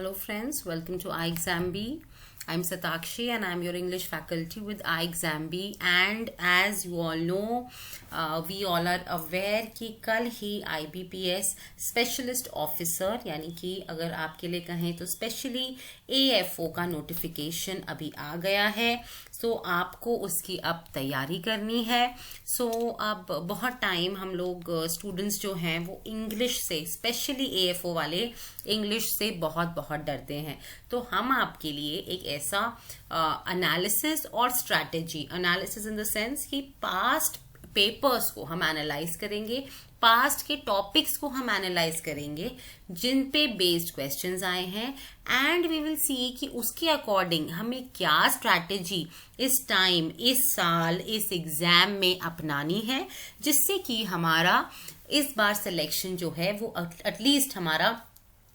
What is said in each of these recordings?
Hello friends, welcome to iExamB. I'm Satakshi and I'm your English faculty with iExamB. And as you all know, we all are aware कि कल ही IBPS specialist officer यानी कि अगर आपके लिए कहें तो स्पेशली AFO का नोटिफिकेशन अभी आ गया है। सो आपको उसकी अब तैयारी करनी है। सो अब बहुत टाइम हम लोग स्टूडेंट्स जो हैं वो इंग्लिश से, स्पेशली AFO वाले इंग्लिश से बहुत बहुत डरते हैं। तो हम आपके लिए एक ऐसा एनालिसिस और strategy, analysis in the sense कि पास्ट पेपर्स को हम एनालाइज करेंगे, पास्ट के टॉपिक्स को हम एनालाइज करेंगे जिन पे बेस्ड क्वेश्चंस आए हैं, एंड वी विल सी कि उसके अकॉर्डिंग हमें क्या स्ट्रैटेजी इस टाइम, इस साल, इस एग्जाम में अपनानी है जिससे कि हमारा इस बार सिलेक्शन जो है वो एटलीस्ट हमारा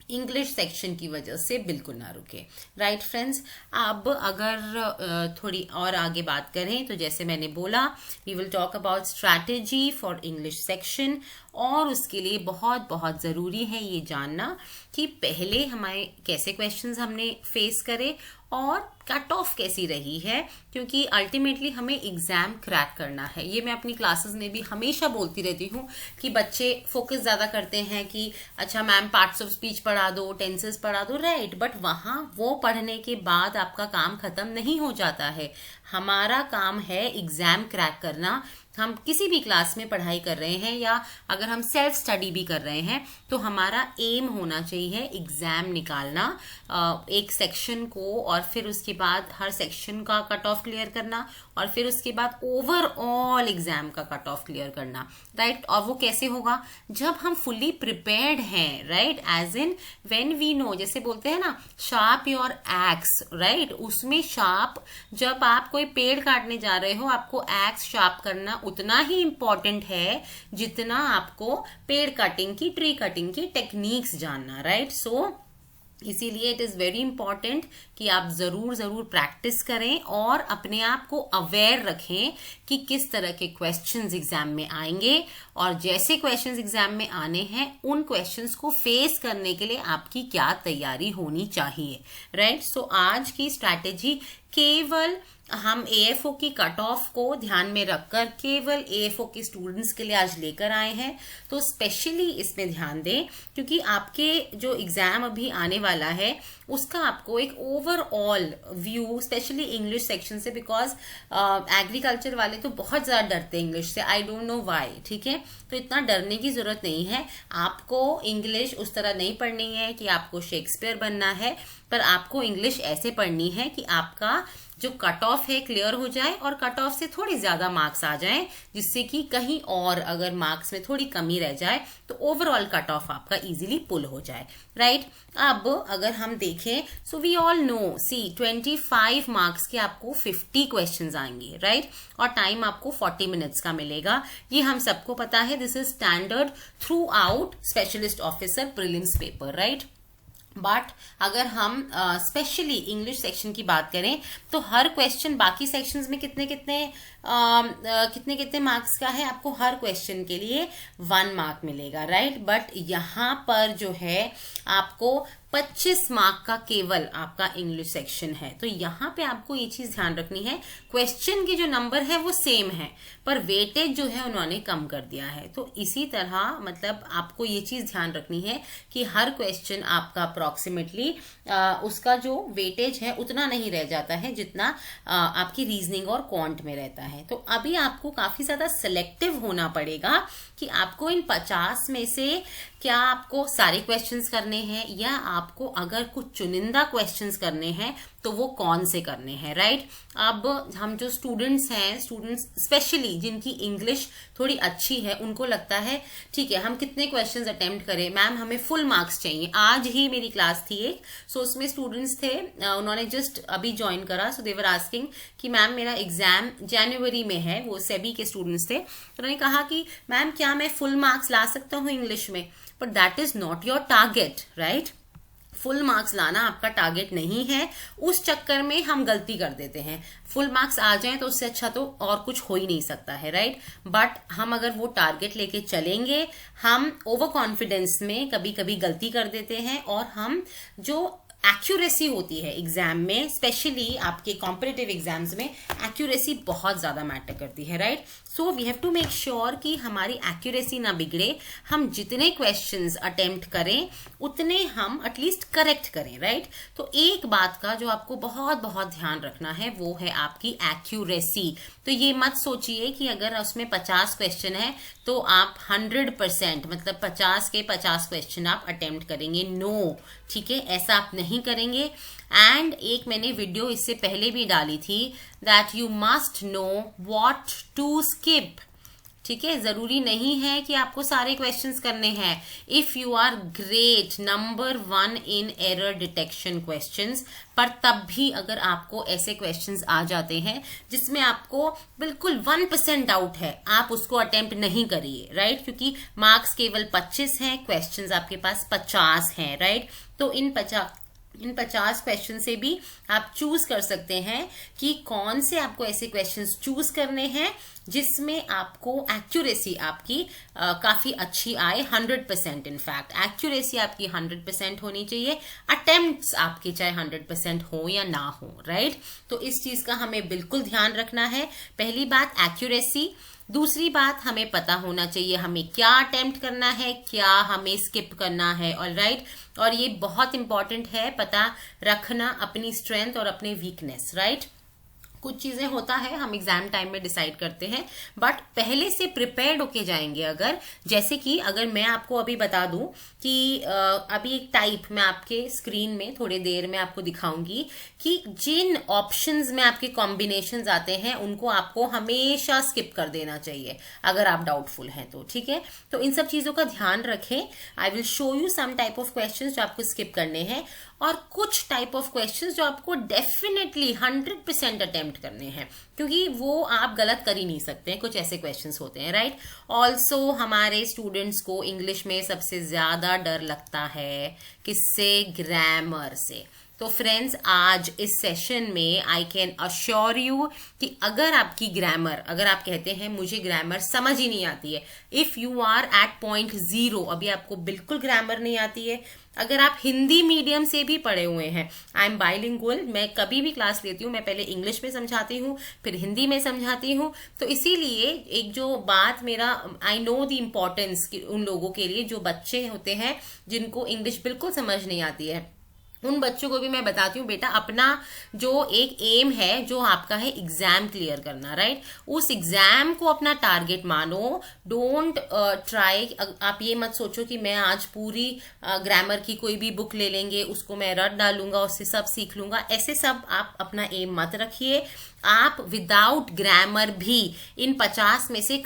इंग्लिश सेक्शन की वजह से बिल्कुल ना रुके। राइट फ्रेंड्स, अब अगर थोड़ी और आगे बात करें तो जैसे मैंने बोला, we will talk about strategy for English section. और उसके लिए बहुत बहुत ज़रूरी है ये जानना कि पहले हमारे कैसे क्वेश्चंस हमने फेस करे और कट ऑफ कैसी रही है, क्योंकि अल्टीमेटली हमें एग्जाम क्रैक करना है। ये मैं अपनी क्लासेस में भी हमेशा बोलती रहती हूँ कि बच्चे फोकस ज़्यादा करते हैं कि अच्छा मैम पार्ट्स ऑफ स्पीच पढ़ा दो, टेंसेस पढ़ा दो, राइट, बट वहाँ वो पढ़ने के बाद आपका काम खत्म नहीं हो जाता है। हमारा काम है एग्जाम क्रैक करना। हम किसी भी क्लास में पढ़ाई कर रहे हैं या अगर हम सेल्फ स्टडी भी कर रहे हैं तो हमारा एम होना चाहिए एग्जाम निकालना, एक सेक्शन को, और फिर उसके बाद हर सेक्शन का कट ऑफ क्लियर करना, और फिर उसके बाद ओवरऑल एग्जाम का कट ऑफ क्लियर करना। राइट, और वो कैसे होगा? जब हम फुली प्रिपेयर्ड हैं, right, as in when we know, जैसे बोलते हैं ना शार्प योर एक्स, राइट, उसमें शार्प, जब आप कोई पेड़ काटने जा रहे हो आपको एक्स शार्प करना उतना ही इंपॉर्टेंट है जितना आपको पेड़ कटिंग की, ट्री कटिंग की टेक्निक्स जानना। राइट, सो इसीलिए इट इज वेरी इंपॉर्टेंट कि आप जरूर प्रैक्टिस करें और अपने आप को अवेयर रखें कि किस तरह के क्वेश्चंस एग्जाम में आएंगे, और जैसे क्वेश्चंस एग्जाम में आने हैं उन क्वेश्चंस को फेस करने के लिए आपकी क्या तैयारी होनी चाहिए। राइट, सो आज की स्ट्रैटेजी केवल हम AFO की कट ऑफ को ध्यान में रखकर केवल AFO के स्टूडेंट्स के लिए आज लेकर आए हैं। तो स्पेशली इसमें ध्यान दें क्योंकि आपके जो एग्जाम अभी आने वाला है उसका आपको एक overall view, specially English section से, बिकॉज एग्रीकल्चर वाले तो बहुत ज्यादा डरते हैं इंग्लिश से, आई डोंट नो व्हाई। ठीक है, तो इतना डरने की जरूरत नहीं है। आपको इंग्लिश उस तरह नहीं पढ़नी है कि आपको शेक्सपियर बनना है, पर आपको इंग्लिश ऐसे पढ़नी है कि आपका जो कट ऑफ है क्लियर हो जाए और कट ऑफ से थोड़ी ज्यादा मार्क्स आ जाएं, जिससे कि कहीं और अगर मार्क्स में थोड़ी कमी रह जाए तो ओवरऑल कट ऑफ आपका इजीली पुल हो जाए। राइट, अब अगर हम देखें, so we all know, see 25 marks के आपको 50 क्वेश्चंस आएंगे। राइट, और टाइम आपको 40 मिनट्स का मिलेगा। ये हम सबको पता है, this is standard through out specialist officer prelims paper. Right, but अगर हम स्पेशली इंग्लिश सेक्शन की बात करें तो हर क्वेश्चन, बाकी सेक्शंस में कितने कितने मार्क्स का है, आपको हर क्वेश्चन के लिए 1 मार्क मिलेगा। राइट, बट यहाँ पर जो है आपको 25 मार्क का केवल आपका इंग्लिश सेक्शन है। तो यहाँ पे आपको ये चीज ध्यान रखनी है, क्वेश्चन के जो नंबर है वो सेम है पर वेटेज जो है उन्होंने कम कर दिया है। तो इसी तरह मतलब आपको ये चीज ध्यान रखनी है कि हर क्वेश्चन आपका अप्रोक्सीमेटली उसका जो वेटेज है उतना नहीं रह जाता है जितना आपकी रीजनिंग और क्वांट में रहता है। तो अभी आपको काफी ज्यादा सिलेक्टिव होना पड़ेगा कि आपको इन 50 में से क्या आपको सारे क्वेश्चंस करने हैं या आपको अगर कुछ चुनिंदा क्वेश्चंस करने हैं तो वो कौन से करने हैं। राइट, अब हम जो स्टूडेंट्स हैं, स्टूडेंट्स स्पेशली जिनकी इंग्लिश थोड़ी अच्छी है, उनको लगता है ठीक है हम कितने क्वेश्चंस अटेम्प्ट करें, मैम हमें फुल मार्क्स चाहिए। आज ही मेरी क्लास थी एक, सो उसमें स्टूडेंट्स थे, उन्होंने जस्ट अभी ज्वाइन करा, सो दे वर आस्किंग कि मैम मेरा एग्जाम जनवरी में है, वो सेबी के स्टूडेंट्स थे। उन्होंने कहा कि मैम क्या मैं फुल मार्क्स ला सकता हूँ इंग्लिश में, but that is not your target. Right, full marks लाना आपका टारगेट नहीं है, उस चक्कर में हम गलती कर देते हैं। फुल मार्क्स आ जाएं तो उससे अच्छा तो और कुछ हो ही नहीं सकता है। राइट, बट हम अगर वो टारगेट लेके चलेंगे, हम ओवर कॉन्फिडेंस में कभी कभी गलती कर देते हैं और हम जो एक्यूरेसी होती है एग्जाम में, स्पेशली आपके कॉम्पिटिटिव एग्जाम्स में एक्यूरेसी बहुत ज्यादा मैटर करती है, right. So we have to make sure कि हमारी एक्यूरेसी ना बिगड़े, हम जितने क्वेश्चंस अटेम्प्ट करें उतने हम एटलीस्ट करेक्ट करें, राइट। तो एक बात का जो आपको बहुत बहुत ध्यान रखना है वो है आपकी एक्यूरेसी। तो ये मत सोचिए कि अगर उसमें 50 क्वेश्चन है तो आप 100% मतलब 50 के 50 क्वेश्चन आप अटेम्प्ट करेंगे, नो, ठीक है, ऐसा आप नहीं करेंगे। एंड एक मैंने वीडियो इससे पहले भी डाली थी that you must know what to skip, ठीक है। जरूरी नहीं है कि आपको सारे क्वेश्चंस करने हैं। If you are great, number 1 in error detection questions, पर तब भी अगर आपको ऐसे क्वेश्चंस आ जाते हैं जिसमें आपको बिल्कुल 1% डाउट है, आप उसको अटेम्प्ट नहीं करिए, राइट, क्योंकि मार्क्स केवल 25 हैं, क्वेश्चंस आपके पास 50 हैं, राइट। तो इन 50 क्वेश्चन से भी आप चूज कर सकते हैं कि कौन से आपको ऐसे क्वेश्चंस चूज करने हैं जिसमें आपको एक्यूरेसी आपकी काफी अच्छी आए, 100%। इनफैक्ट एक्यूरेसी आपकी 100% होनी चाहिए, अटेम्प्ट्स आपके चाहे 100% हो या ना हो, राइट। तो इस चीज का हमें बिल्कुल ध्यान रखना है। पहली बात एक्यूरेसी, दूसरी बात हमें पता होना चाहिए हमें क्या अटेम्प्ट करना है, क्या हमें स्किप करना है, ऑलराइट। और ये बहुत इंपॉर्टेंट है पता रखना अपनी स्ट्रेंथ और अपने वीकनेस, राइट। कुछ चीजें होता है हम एग्जाम टाइम में डिसाइड करते हैं, बट पहले से प्रिपेयर्ड होके जाएंगे। अगर जैसे कि अगर मैं आपको अभी बता दूं कि अभी एक टाइप मैं आपके स्क्रीन में थोड़ी देर में आपको दिखाऊंगी कि जिन ऑप्शंस में आपके कॉम्बिनेशंस आते हैं उनको आपको हमेशा स्किप कर देना चाहिए अगर आप डाउटफुल हैं तो, ठीक है। तो इन सब चीजों का ध्यान रखें। I will show you some type of questions जो आपको स्किप करने हैं और कुछ टाइप ऑफ क्वेश्चंस जो आपको डेफिनेटली 100% अटेम्प्ट करने हैं, क्योंकि वो आप गलत कर ही नहीं सकते हैं, कुछ ऐसे क्वेश्चंस होते हैं, राइट। ऑल्सो हमारे स्टूडेंट्स को इंग्लिश में सबसे ज्यादा डर लगता है किससे? ग्रामर से। तो फ्रेंड्स आज इस सेशन में आई कैन अश्योर यू कि अगर आपकी ग्रामर, अगर आप कहते हैं मुझे ग्रामर समझ ही नहीं आती है, if you are at point 0, अभी आपको बिल्कुल ग्रामर नहीं आती है, अगर आप हिंदी मीडियम से भी पढ़े हुए हैं, आई एम बाइलिंगुअल, मैं कभी भी क्लास लेती हूँ मैं पहले इंग्लिश में समझाती हूँ फिर हिंदी में समझाती हूँ, तो इसीलिए एक जो बात मेरा आई नो द इम्पोर्टेंस उन लोगों के लिए जो बच्चे होते हैं जिनको इंग्लिश बिल्कुल समझ नहीं आती है, उन बच्चों को भी मैं बताती हूँ बेटा अपना जो एक एम है जो आपका है एग्जाम क्लियर करना, राइट। उस एग्जाम को अपना टारगेट मानो, डोंट ट्राई, आप ये मत सोचो कि मैं आज पूरी ग्रामर की कोई भी बुक ले लेंगे उसको मैं रट डालूंगा उससे सब सीख लूंगा, ऐसे सब आप अपना एम मत रखिए। आप विदाउट ग्रामर भी इन 50 में से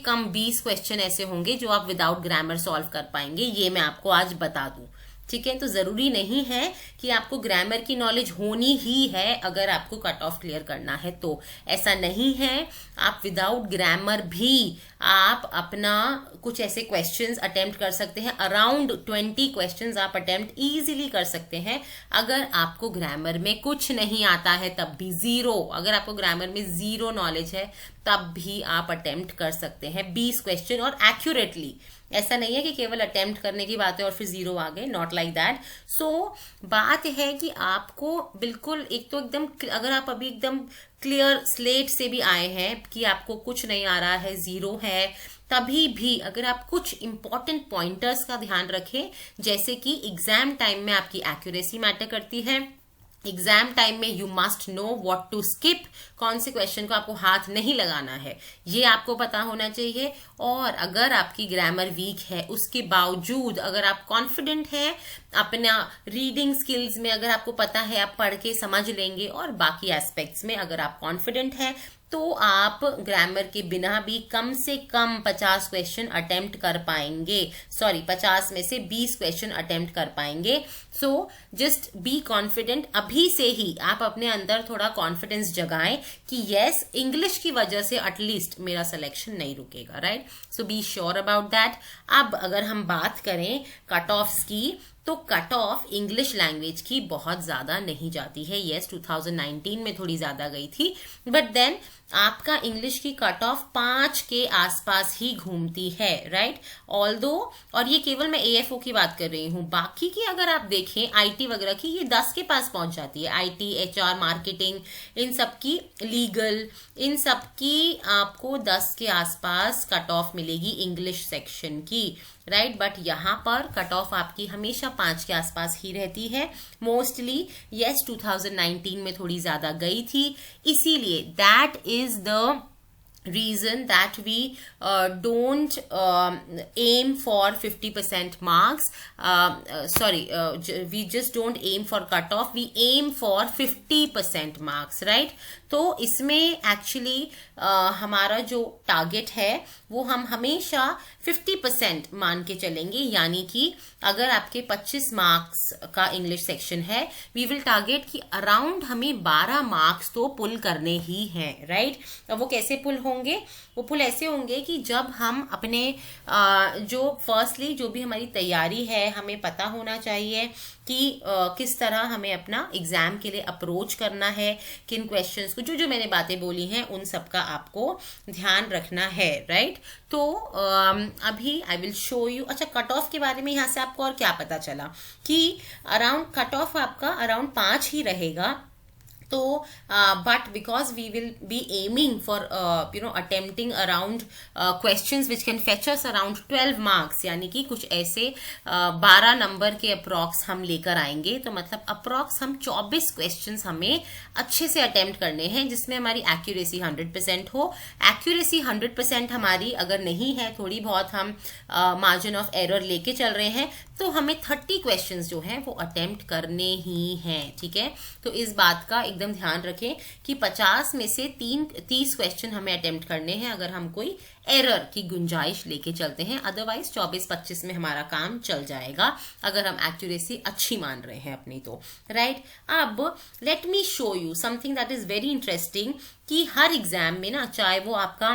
कम 20 क्वेश्चन ऐसे होंगे जो आप विदाउट ग्रामर सॉल्व कर पाएंगे, ये मैं आपको आज बता दूं, ठीक है। तो जरूरी नहीं है कि आपको ग्रामर की नॉलेज होनी ही है अगर आपको कट ऑफ क्लियर करना है, तो ऐसा नहीं है। आप विदाउट ग्रामर भी आप अपना कुछ ऐसे क्वेश्चंस अटेम्प्ट कर सकते हैं, अराउंड 20 क्वेश्चंस आप अटेम्प्ट इजीली कर सकते हैं। अगर आपको ग्रामर में कुछ नहीं आता है तब भी 0, अगर आपको ग्रामर में 0 नॉलेज है तब भी आप अटेम्प्ट कर सकते हैं 20 क्वेश्चन और एक्यूरेटली। ऐसा नहीं है कि केवल अटेम्प्ट करने की बात है और फिर 0 आ गए, नॉट लाइक दैट। सो बात है कि आपको बिल्कुल एक तो एकदम, अगर आप अभी एकदम क्लियर स्लेट से भी आए हैं कि आपको कुछ नहीं आ रहा है, 0 है, तभी भी अगर आप कुछ इंपॉर्टेंट पॉइंटर्स का ध्यान रखें, जैसे कि एग्जाम टाइम में आपकी एक्यूरेसी मैटर करती है, एग्जाम टाइम में you must know what to skip, कौन से क्वेश्चन को आपको हाथ नहीं लगाना है ये आपको पता होना चाहिए। और अगर आपकी ग्रामर वीक है उसके बावजूद अगर आप कॉन्फिडेंट हैं अपना रीडिंग स्किल्स में, अगर आपको पता है आप पढ़ के समझ लेंगे और बाकी एस्पेक्ट्स में अगर आप कॉन्फिडेंट हैं तो आप ग्रामर के बिना भी कम से कम 50 क्वेश्चन अटेम्प्ट कर पाएंगे, सॉरी 50 में से 20 क्वेश्चन अटेम्प्ट कर पाएंगे। सो जस्ट बी कॉन्फिडेंट, अभी से ही आप अपने अंदर थोड़ा कॉन्फिडेंस जगाएं कि यस इंग्लिश की वजह से एटलीस्ट मेरा सिलेक्शन नहीं रुकेगा, right. So be sure about that. अब अगर हम बात करें कट ऑफ्स की, तो कट ऑफ इंग्लिश लैंग्वेज की बहुत ज्यादा नहीं जाती है। यस 2019 में थोड़ी ज्यादा गई थी, बट देन आपका इंग्लिश की कट ऑफ 5 के आसपास ही घूमती है, राइट। ऑल्दो, और ये केवल मैं एएफओ की बात कर रही हूँ, बाकी की अगर आप देखें आईटी वगैरह की, ये 10 के पास पहुंच जाती है। आईटी, एचआर, मार्केटिंग, इन सब की, लीगल, इन सब की आपको 10 के आसपास कट ऑफ मिलेगी इंग्लिश सेक्शन की, राइट। बट यहाँ पर कट ऑफ आपकी हमेशा 5 के आसपास ही रहती है मोस्टली। यस 2019 में थोड़ी ज्यादा गई थी, इसीलिए that is the reason that we don't aim for 50% marks. We just don't aim for cutoff, we aim for 50% marks, right? तो इसमें एक्चुअली हमारा जो टारगेट है वो हम हमेशा 50% मान के चलेंगे, यानी कि अगर आपके 25 मार्क्स का इंग्लिश सेक्शन है, वी विल टारगेट कि अराउंड हमें 12 मार्क्स तो पुल करने ही हैं, राइट। अब वो कैसे पुल होंगे? वो पुल ऐसे होंगे कि जब हम अपने जो फर्स्टली जो भी हमारी तैयारी है, हमें पता होना चाहिए कि किस तरह हमें अपना एग्जाम के लिए अप्रोच करना है, किन क्वेश्चंस को, जो मैंने बातें बोली हैं उन सब का आपको ध्यान रखना है, राइट। तो अभी आई विल शो यू। अच्छा, कट ऑफ के बारे में यहाँ से आपको और क्या पता चला कि अराउंड कट ऑफ आपका अराउंड 5 ही रहेगा। तो but because we will be aiming for attempting around questions which can fetch us around 12 marks, यानी कि कुछ ऐसे 12 नंबर के अप्रॉक्स हम लेकर आएंगे। तो मतलब अप्रॉक्स हम 24 क्वेश्चंस हमें अच्छे से अटेम्प्ट करने हैं, जिसमें हमारी एक्यूरेसी 100% हो। एक्यूरेसी 100% हमारी अगर नहीं है, थोड़ी बहुत हम मार्जिन ऑफ एरर लेके चल रहे हैं, तो हमें 30 क्वेश्चंस जो हैं वो अटेम्प्ट करने ही हैं, ठीक है। तो इस बात का एकदम ध्यान रखें कि 50 में से 30 क्वेश्चन हमें अटेम्प्ट करने हैं अगर हम कोई एरर की गुंजाइश लेके चलते हैं। अदरवाइज 24-25 में हमारा काम चल जाएगा अगर हम एक्यूरेसी अच्छी मान रहे हैं अपनी, तो राइट। अब let me show you something that is very interesting कि हर एग्जाम में ना, चाहे वो आपका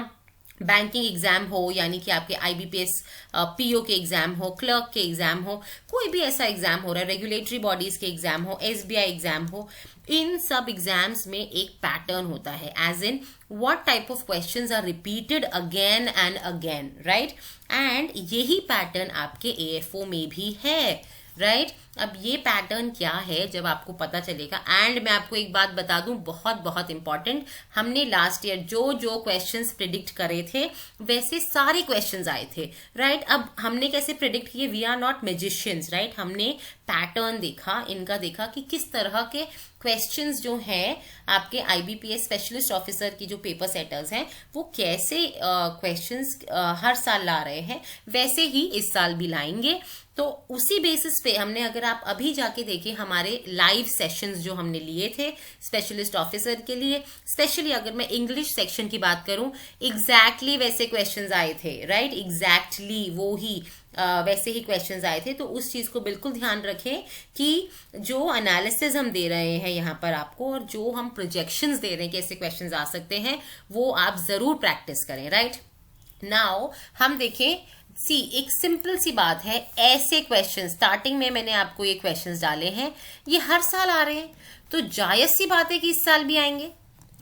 बैंकिंग एग्जाम हो, यानी कि आपके आईबीपीएस पीओ के एग्जाम हो, क्लर्क के एग्जाम हो, कोई भी ऐसा एग्जाम हो रहा है, रेगुलेटरी बॉडीज के एग्जाम हो, एसबीआई एग्जाम हो, इन सब एग्जाम्स में एक पैटर्न होता है, as in what type of questions are repeated again and again, right. And यही पैटर्न आपके एएफओ में भी है, राइट। अब ये पैटर्न क्या है जब आपको पता चलेगा। एंड मैं आपको एक बात बता दूं, बहुत बहुत इंपॉर्टेंट, हमने लास्ट ईयर जो क्वेश्चंस प्रिडिक्ट करे थे वैसे सारे क्वेश्चंस आए थे, राइट। अब हमने कैसे प्रिडिक्ट किए? We are not magicians, right. हमने पैटर्न देखा, इनका देखा कि किस तरह के क्वेश्चंस जो हैं आपके आईबीपीएस स्पेशलिस्ट ऑफिसर की जो पेपर सेटर्स हैं वो कैसे क्वेश्चंस हर साल ला रहे हैं, वैसे ही इस साल भी लाएंगे। तो उसी बेसिस पे हमने, अगर आप अभी जाके देखें हमारे लाइव सेशंस जो हमने लिए थे स्पेशलिस्ट ऑफिसर के लिए, स्पेशली अगर मैं इंग्लिश सेक्शन की बात करूं, एग्जैक्टली वैसे क्वेश्चंस आए थे, राइट। एग्जैक्टली वो ही वैसे ही क्वेश्चंस आए थे। तो उस चीज को बिल्कुल ध्यान रखें कि जो एनालिसिस हम दे रहे हैं यहाँ पर आपको, और जो हम प्रोजेक्शंस दे रहे हैं कैसे क्वेश्चंस आ सकते हैं, वो आप जरूर प्रैक्टिस करें, राइट। नाउ हम देखें, एक सिंपल सी बात है, ऐसे क्वेश्चन स्टार्टिंग में मैंने आपको ये क्वेश्चंस डाले हैं, ये हर साल आ रहे हैं, तो जायज सी बात है कि इस साल भी आएंगे,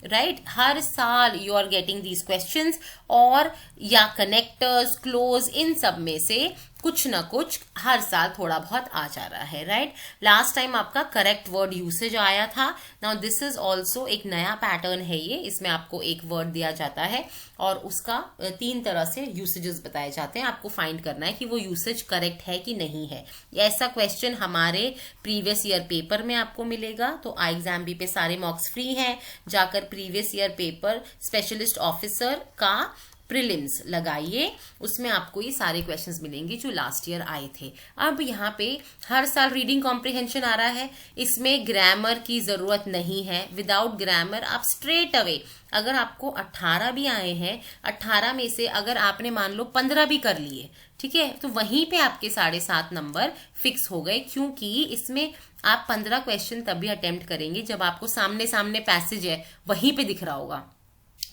राइट। हर साल you are getting these questions, और या कनेक्टर्स, क्लोज, इन सब में से कुछ ना कुछ हर साल थोड़ा बहुत आ जा रहा है, राइट। लास्ट टाइम आपका करेक्ट वर्ड यूसेज आया था। नाउ दिस इज ऑल्सो एक नया पैटर्न है ये, इसमें आपको एक वर्ड दिया जाता है और उसका 3 तरह से यूसेजेस बताए जाते हैं। आपको फाइंड करना है कि वो यूसेज करेक्ट है कि नहीं है। ऐसा क्वेश्चन हमारे प्रीवियस ईयर पेपर में आपको मिलेगा। तो आई एग्जाम बी पे सारे मॉक्स फ्री हैं, जाकर previous year paper specialist officer का प्रीलिम्स लगाइए, उसमें आपको ये सारे क्वेश्चंस मिलेंगे जो लास्ट ईयर आए थे। अब यहाँ पे हर साल रीडिंग कॉम्प्रिहेंशन आ रहा है, इसमें ग्रामर की जरूरत नहीं है। विदाउट ग्रामर आप स्ट्रेट अवे, अगर आपको 18 भी आए हैं, 18 में से अगर आपने मान लो 15 भी कर लिए, ठीक है, तो वहीं पे आपके 7.5 नंबर फिक्स हो गए, क्योंकि इसमें आप 15 क्वेश्चन तभी अटेम्प्ट करेंगे जब आपको सामने सामने पैसेज है वहीं पे दिख रहा होगा,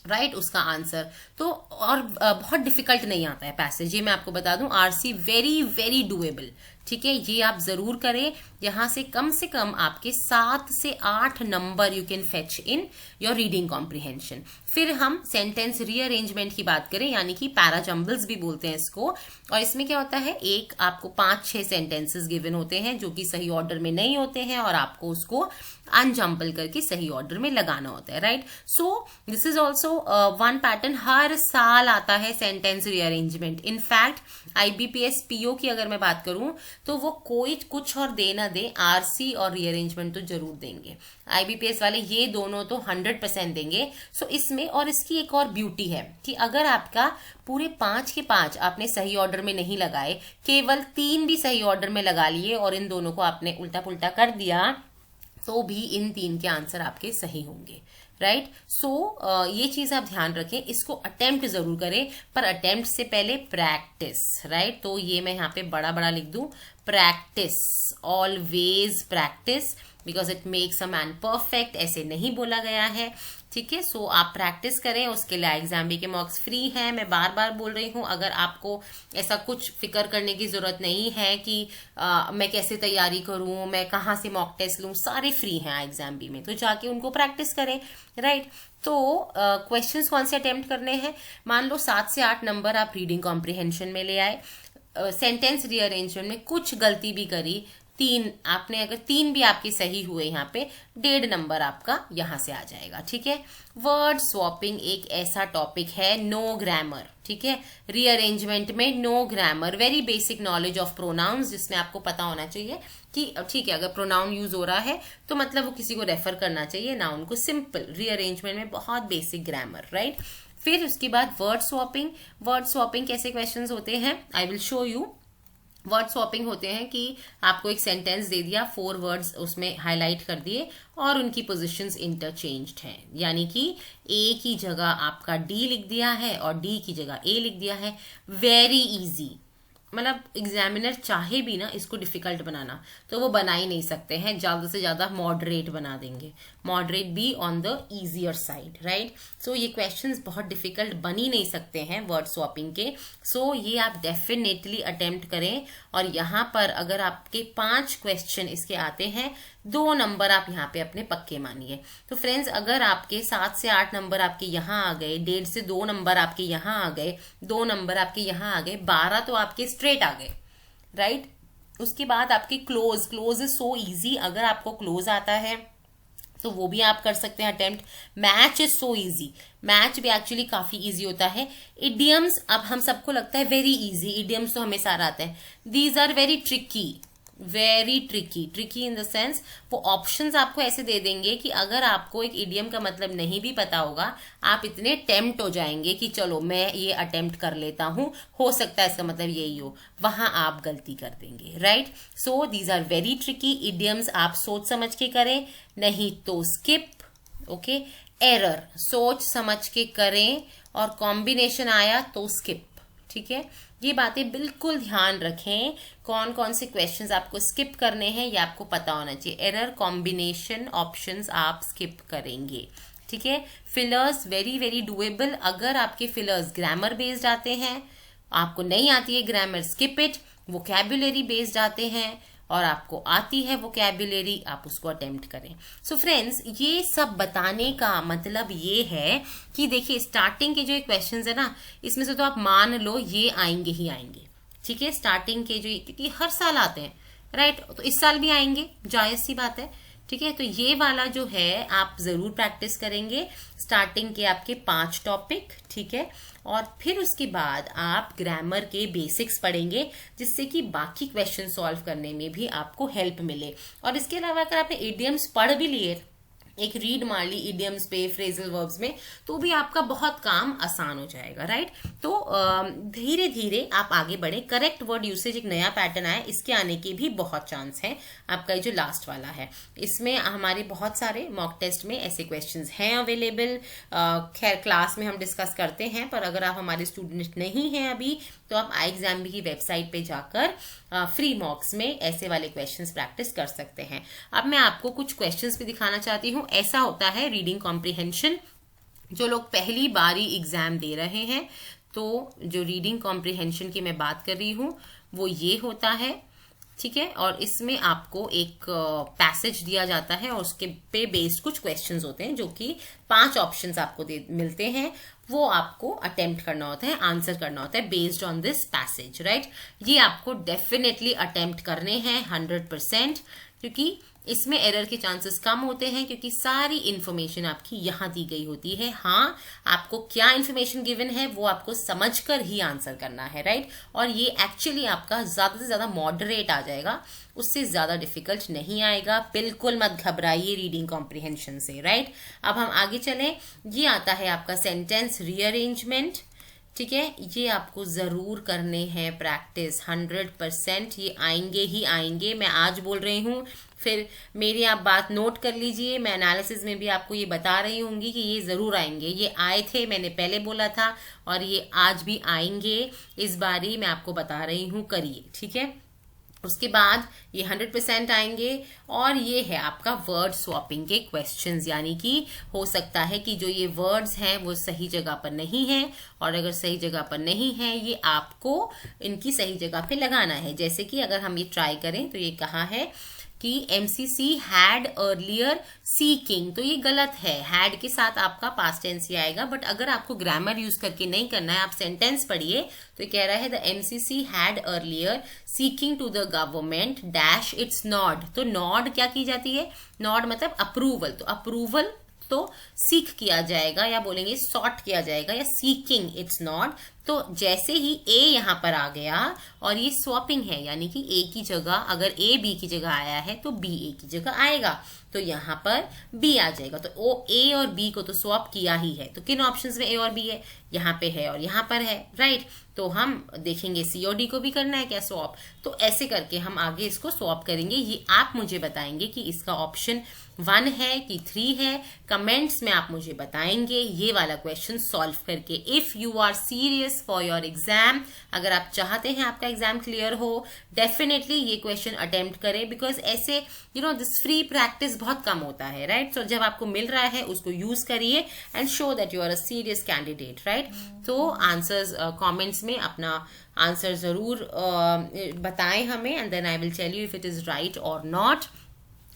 राइट, उसका आंसर। तो और बहुत डिफिकल्ट नहीं आता है पैसेज, ये मैं आपको बता दूं। आरसी वेरी वेरी डुएबल, ठीक है, ये आप जरूर करें। यहाँ से कम आपके 7 से 8 number you can fetch in your reading comprehension. फिर हम सेंटेंस रीअरेंजमेंट की बात करें, यानी कि पैराजम्बल्स भी बोलते हैं इसको। और इसमें क्या होता है, एक आपको 5-6 सेंटेंसेस गिवन होते हैं जो कि सही ऑर्डर में नहीं होते हैं, और आपको उसको अनजम्बल करके सही ऑर्डर में लगाना होता है, right. So this is also one pattern, हर साल आता है sentence rearrangement. In fact IBPS PO की अगर मैं बात करूं तो वो कोई कुछ और दे ना दे, RC और रीअरेंजमेंट तो जरूर देंगे। IBPS वाले ये दोनों तो 100% देंगे। सो इसमें, और इसकी एक और ब्यूटी है कि अगर आपका पूरे 5 के 5 आपने सही ऑर्डर में नहीं लगाए, केवल 3 भी सही ऑर्डर में लगा लिए और इन दोनों को आपने उल्टा पुल्टा कर दिया, तो भी इन 3 के आंसर आपके सही होंगे, राइट। सो ये चीज आप ध्यान रखें, इसको अटेम्प्ट जरूर करें, पर अटेम्प्ट से पहले प्रैक्टिस, राइट। तो ये मैं यहाँ पे बड़ा बड़ा लिख दूं, practice, always practice, because it makes a man perfect, ऐसे नहीं बोला गया है, ठीक है। सो आप प्रैक्टिस करें, उसके लिए एग्जाम्बी के मॉक्स फ्री हैं। मैं बार बार बोल रही हूँ, अगर आपको ऐसा कुछ फिक्र करने की जरूरत नहीं है कि मैं कैसे तैयारी करूं, मैं कहाँ से मॉक टेस्ट लूं, सारे फ्री हैं एग्जाम्बी में, तो जाके उनको प्रैक्टिस करें, राइट। तो क्वेश्चंस कौन से अटेम्प्ट करने हैं, मान लो 7 से 8 नंबर आप रीडिंग कॉम्प्रिहेंशन में ले आए, सेंटेंस रीअरेंजमेंट में कुछ गलती भी करी, 3 आपने, अगर 3 भी आपके सही हुए, यहाँ पे 1.5 नंबर आपका यहां से आ जाएगा, ठीक है। वर्ड स्वॉपिंग एक ऐसा टॉपिक है, नो ग्रामर, ठीक है। रीअरेंजमेंट में no grammar, very basic knowledge of pronouns, जिसमें आपको पता होना चाहिए कि ठीक है, अगर प्रोनाउन यूज हो रहा है तो मतलब वो किसी को रेफर करना चाहिए, नाउन को सिंपल। रीअरेंजमेंट में बहुत बेसिक ग्रामर, राइट। फिर उसके बाद वर्ड स्वॉपिंग। वर्ड स्वॉपिंग कैसे क्वेश्चंस होते हैं, आई will show you. Word swapping होते हैं कि आपको एक सेंटेंस दे दिया, 4 वर्ड्स उसमें हाईलाइट कर दिए और उनकी पोजीशंस इंटरचेंज्ड हैं, यानी कि ए की जगह आपका डी लिख दिया है और डी की जगह ए लिख दिया है। वेरी इजी, मतलब एग्जामिनर चाहे भी ना इसको डिफिकल्ट बनाना तो वो बना ही नहीं सकते हैं, ज्यादा से ज्यादा मॉडरेट बना देंगे, moderate be on the easier side, right. So ये क्वेश्चंस बहुत डिफिकल्ट बन ही नहीं सकते हैं वर्ड स्वॉपिंग के। सो ये आप डेफिनेटली अटेम्प्ट करें, और यहाँ पर अगर आपके 5 क्वेश्चन इसके आते हैं, 2 नंबर आप यहाँ पे अपने पक्के मानिए। तो फ्रेंड्स, अगर आपके 7 से 8 नंबर आपके यहाँ आ गए, 1.5 से 2 नंबर आपके यहाँ आ गए, 2 नंबर आपके यहाँ आ गए, 12 तो आपके स्ट्रेट आ गए, राइट। उसके बाद आपके क्लोज इज सो इजी, अगर आपको क्लोज आता है तो वो भी आप कर सकते हैं attempt. Match is so easy, match भी एक्चुअली काफी इजी होता है। इडियम्स, अब हम सबको लगता है वेरी इजी, इडियम्स तो हमें सारा आते हैं, these are very tricky, very tricky in the sense वो ऑप्शंस आपको ऐसे दे देंगे कि अगर आपको एक इडियम का मतलब नहीं भी पता होगा, आप इतने टेम्प्ट हो जाएंगे कि चलो मैं ये अटेम्प्ट कर लेता हूं, हो सकता है इसका मतलब यही हो, वहां आप गलती कर देंगे, right. So these are very tricky. Idioms आप सोच समझ के करें, नहीं तो स्किप, ओके। एरर सोच समझ के करें, और कॉम्बिनेशन आया तो स्किप, ठीक है। ये बातें बिल्कुल ध्यान रखें, कौन कौन से क्वेश्चंस आपको स्किप करने हैं ये आपको पता होना चाहिए। एरर, कॉम्बिनेशन, ऑप्शंस आप स्किप करेंगे, ठीक है। फिलर्स वेरी वेरी डुएबल, अगर आपके फिलर्स ग्रामर बेस्ड आते हैं, आपको नहीं आती है grammar, skip it. Vocabulary based आते हैं और आपको आती है वोकैबुलरी, आप उसको अटेम्प्ट करें। सो फ्रेंड्स, ये सब बताने का मतलब ये है कि देखिए स्टार्टिंग के जो क्वेश्चंस है ना, इसमें से तो आप मान लो ये आएंगे ही आएंगे, ठीक है। स्टार्टिंग के जो, क्योंकि हर साल आते हैं, राइट, तो इस साल भी आएंगे, जायज सी बात है, ठीक है। तो ये वाला जो है आप जरूर प्रैक्टिस करेंगे, स्टार्टिंग के आपके 5 टॉपिक, ठीक है। और फिर उसके बाद आप ग्रामर के बेसिक्स पढ़ेंगे, जिससे कि बाकी क्वेश्चन सॉल्व करने में भी आपको हेल्प मिले। और इसके अलावा अगर आपने इडियम्स पढ़ भी लिए, एक रीड मार ली इडियम्स पे, फ्रेजल वर्ब्स में, तो भी आपका बहुत काम आसान हो जाएगा, राइट। तो धीरे धीरे आप आगे बढ़े। करेक्ट वर्ड यूसेज एक नया पैटर्न आया, इसके आने के भी बहुत चांस है। आपका जो लास्ट वाला है, इसमें हमारे बहुत सारे मॉक टेस्ट में ऐसे क्वेश्चंस हैं अवेलेबल। खैर क्लास में हम डिस्कस करते हैं, पर अगर आप हमारे स्टूडेंट नहीं हैं अभी, तो आप IExamB की वेबसाइट पे जाकर फ्री मॉक्स में ऐसे वाले क्वेश्चंस प्रैक्टिस कर सकते हैं। अब मैं आपको कुछ क्वेश्चंस भी दिखाना चाहती हूँ। ऐसा होता है रीडिंग कॉम्प्रिहेंशन, जो लोग पहली बारी एग्जाम दे रहे हैं, तो जो रीडिंग कॉम्प्रिहेंशन की मैं बात कर रही हूँ वो ये होता है, ठीक है। और इसमें आपको एक पैसेज दिया जाता है और उसके पे बेस्ड कुछ क्वेश्चंस होते हैं जो कि 5 ऑप्शंस आपको मिलते हैं, वो आपको अटेम्प्ट करना होता है, आंसर करना होता है based on this passage, right. ये आपको डेफिनेटली अटेम्प्ट करने हैं 100%, क्योंकि इसमें एरर के चांसेस कम होते हैं क्योंकि सारी इंफॉर्मेशन आपकी यहां दी गई होती है। हाँ, आपको क्या इंफॉर्मेशन गिवन है वो आपको समझकर ही आंसर करना है, राइट। और ये एक्चुअली आपका ज्यादा से ज्यादा मॉडरेट आ जाएगा, उससे ज्यादा डिफिकल्ट नहीं आएगा। बिल्कुल मत घबराइए रीडिंग कॉम्प्रिहेंशन से, राइट। अब हम आगे चलें। ये आता है आपका सेंटेंस रीअरेंजमेंट, ठीक है। ये आपको जरूर करने हैं प्रैक्टिस 100%, ये आएंगे ही आएंगे। मैं आज बोल रही हूँ, फिर मेरी आप बात नोट कर लीजिए, मैं एनालिसिस में भी आपको ये बता रही होंगी कि ये जरूर आएंगे। ये आए थे, मैंने पहले बोला था, और ये आज भी आएंगे। इस बारी मैं आपको बता रही हूँ, करिए, ठीक है। उसके बाद ये 100% आएंगे। और ये है आपका वर्ड स्वैपिंग के क्वेश्चंस, यानी कि हो सकता है कि जो ये वर्ड्स हैं वो सही जगह पर नहीं है, और अगर सही जगह पर नहीं है ये आपको इनकी सही जगह पे लगाना है। जैसे कि अगर हम ये ट्राई करें तो ये कहा है कि MCC हैड अर्लियर सीकिंग, तो ये गलत है। हैड के साथ आपका पास्ट टेंस ही आएगा, बट अगर आपको ग्रामर यूज करके नहीं करना है, आप सेंटेंस पढ़िए। तो ये कह रहा है the MCC had earlier seeking to the government dash its nod. तो नॉड क्या की जाती है? नॉड मतलब अप्रूवल, तो अप्रूवल तो सीख किया जाएगा, या बोलेंगे सॉर्ट किया जाएगा, या सीकिंग इट्स नॉट। तो जैसे ही ए यहां पर आ गया और ये स्वैपिंग है, यानी कि ए की जगह अगर ए बी की जगह आया है तो बी ए की जगह आएगा, तो यहां पर बी आ जाएगा। तो ओ ए और बी को तो स्वैप किया ही है, तो किन ऑप्शंस में ए और बी है? यहाँ पे है और यहाँ पर है, राइट। तो हम देखेंगे सी और डी को भी करना है क्या स्वैप, तो ऐसे करके हम आगे इसको स्वैप करेंगे। ये आप मुझे बताएंगे कि इसका ऑप्शन 1 है कि 3 है, कमेंट्स में आप मुझे बताएंगे ये वाला क्वेश्चन सॉल्व करके। If you are serious for your exam, अगर आप चाहते हैं आपका एग्जाम क्लियर हो, डेफिनेटली ये क्वेश्चन अटेम्प्ट करें, बिकॉज ऐसे दिस फ्री प्रैक्टिस बहुत कम होता है, राइट। सो जब आपको मिल रहा है उसको यूज करिए and show that you are a serious candidate, right. तो आंसर्स कमेंट्स में अपना आंसर जरूर बताएं हमें, and then I will tell you if it is right और नॉट।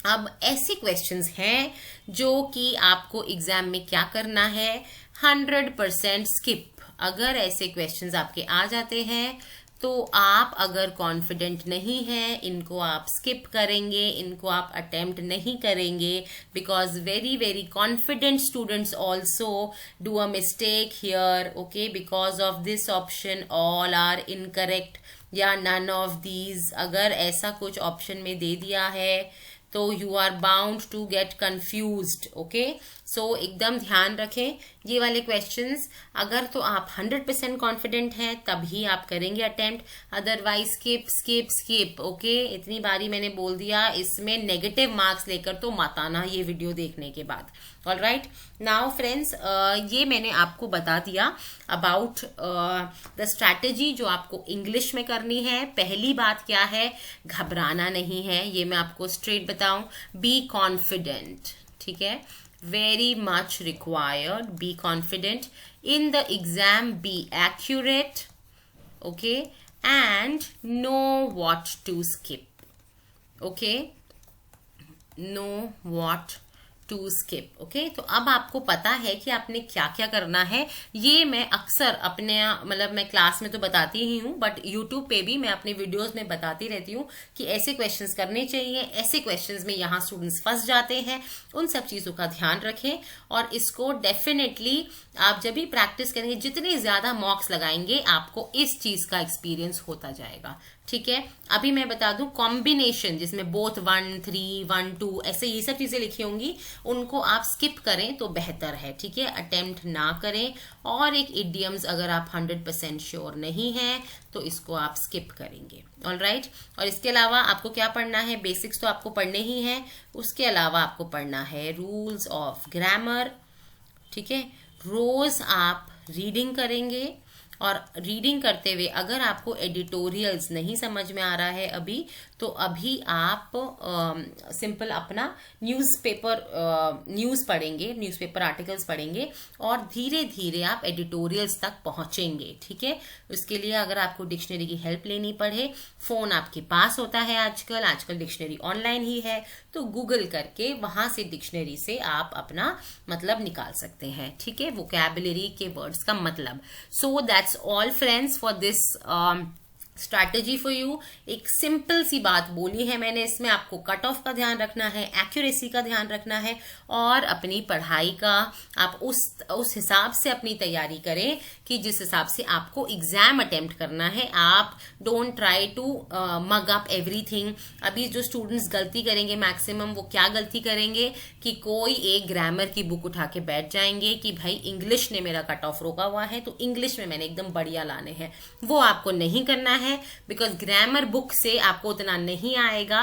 अब ऐसे क्वेश्चंस हैं जो कि आपको एग्जाम में क्या करना है, 100% स्किप। अगर ऐसे क्वेश्चंस आपके आ जाते हैं तो आप अगर कॉन्फिडेंट नहीं हैं, इनको आप स्किप करेंगे, इनको आप अटेम्प्ट नहीं करेंगे, because very very confident students also do a mistake here, okay, because of this option all are incorrect या नन ऑफ दीज। अगर ऐसा कुछ ऑप्शन में दे दिया है तो you are bound to get confused, okay. So एकदम ध्यान रखें ये वाले क्वेश्चंस। अगर तो आप 100% कॉन्फिडेंट हैं तभी आप करेंगे attempt, otherwise skip skip skip, okay. इतनी बारी मैंने बोल दिया, इसमें नेगेटिव मार्क्स लेकर तो मत आना ये वीडियो देखने के बाद। ऑलराइट, नाउ फ्रेंड्स, ये मैंने आपको बता दिया अबाउट द स्ट्रैटेजी जो आपको इंग्लिश में करनी है। पहली बात क्या है, घबराना नहीं है, ये मैं आपको स्ट्रेट बताऊं। बी कॉन्फिडेंट, ठीक है, very much required. Be confident in the exam, be accurate, okay, and know what to skip, okay, know what to skip, okay. तो अब आपको पता है कि आपने क्या क्या करना है। ये मैं अक्सर अपने मतलब मैं क्लास में तो बताती ही हूँ, बट यूट्यूब पे भी मैं अपने वीडियोस में बताती रहती हूँ कि ऐसे क्वेश्चंस करने चाहिए, ऐसे क्वेश्चंस में यहाँ स्टूडेंट्स फंस जाते हैं। उन सब चीजों का ध्यान रखें और इसको डेफिनेटली आप जब भी प्रैक्टिस करेंगे, जितने ज्यादा मॉक्स लगाएंगे आपको इस चीज का एक्सपीरियंस होता जाएगा, ठीक है। अभी मैं बता दूं कॉम्बिनेशन जिसमें बोथ 1 3 1 2 ऐसे ये सब चीजें लिखी होंगी, उनको आप स्किप करें तो बेहतर है, ठीक है, अटेम्प्ट ना करें। और एक इडियम्स अगर आप 100% श्योर नहीं है तो इसको आप स्किप करेंगे, ऑलराइट। और इसके अलावा आपको क्या पढ़ना है, बेसिक्स तो आपको पढ़ने ही है, उसके अलावा आपको पढ़ना है रूल्स ऑफ ग्रामर, ठीक है। रोज आप रीडिंग करेंगे और रीडिंग करते हुए अगर आपको एडिटोरियल्स नहीं समझ में आ रहा है अभी, तो अभी आप सिंपल अपना न्यूज़ पढ़ेंगे, न्यूज़पेपर आर्टिकल्स पढ़ेंगे और धीरे धीरे आप एडिटोरियल्स तक पहुंचेंगे, ठीक है। उसके लिए अगर आपको डिक्शनरी की हेल्प लेनी पड़े, फोन आपके पास होता है आजकल डिक्शनरी ऑनलाइन ही है, तो गूगल करके वहां से डिक्शनरी से आप अपना मतलब निकाल सकते हैं, ठीक है, वोकैबुलरी के वर्ड्स का मतलब। So that's all friends for this strategy for you. एक सिंपल सी बात बोली है मैंने इसमें, आपको कट ऑफ का ध्यान रखना है, एक्यूरेसी का ध्यान रखना है और अपनी पढ़ाई का आप उस हिसाब से अपनी तैयारी करें कि जिस हिसाब से आपको एग्जाम अटेम्प्ट करना है। आप don't try to mug up everything. अभी जो स्टूडेंट्स गलती करेंगे मैक्सिमम, वो क्या गलती करेंगे कि कोई एक ग्रामर की बुक उठा के बैठ जाएंगे कि भाई इंग्लिश ने मेरा कट ऑफ रोका हुआ है तो इंग्लिश में मैंने एकदम बढ़िया लाने हैं। वो आपको नहीं करना है, बिकॉज ग्रामर बुक से आपको उतना नहीं आएगा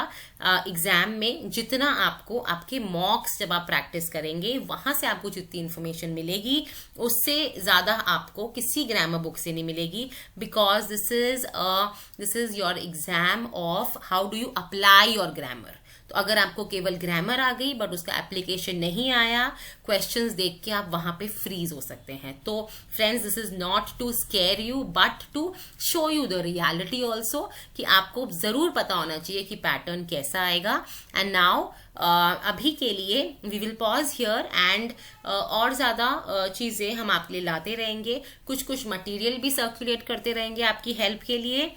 एग्जाम में जितना आपको आपके मॉक्स जब आप प्रैक्टिस करेंगे वहां से आपको जितनी इंफॉर्मेशन मिलेगी उससे ज्यादा आपको किसी ग्रामर बुक से नहीं मिलेगी। Because this is your exam of how do you apply your grammar. तो अगर आपको केवल ग्रामर आ गई बट उसका एप्लीकेशन नहीं आया, क्वेश्चंस देख के आप वहां पे फ्रीज हो सकते हैं। तो friends, this is not to scare you but to show you the reality also, कि आपको जरूर पता होना चाहिए कि पैटर्न कैसा आएगा। एंड नाउ अभी के लिए we will pause here and और ज्यादा चीजें हम आपके लिए लाते रहेंगे, कुछ मटेरियल भी सर्कुलेट करते रहेंगे आपकी हेल्प के लिए,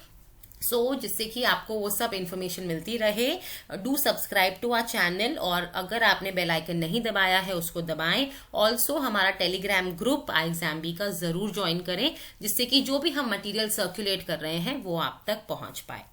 जिससे कि आपको वो सब इंफॉर्मेशन मिलती रहे। Do subscribe to our channel और अगर आपने बेल आइकन नहीं दबाया है उसको दबाएं। ऑल्सो हमारा टेलीग्राम ग्रुप iExamB का जरूर ज्वाइन करें, जिससे कि जो भी हम मटेरियल सर्कुलेट कर रहे हैं वो आप तक पहुंच पाए।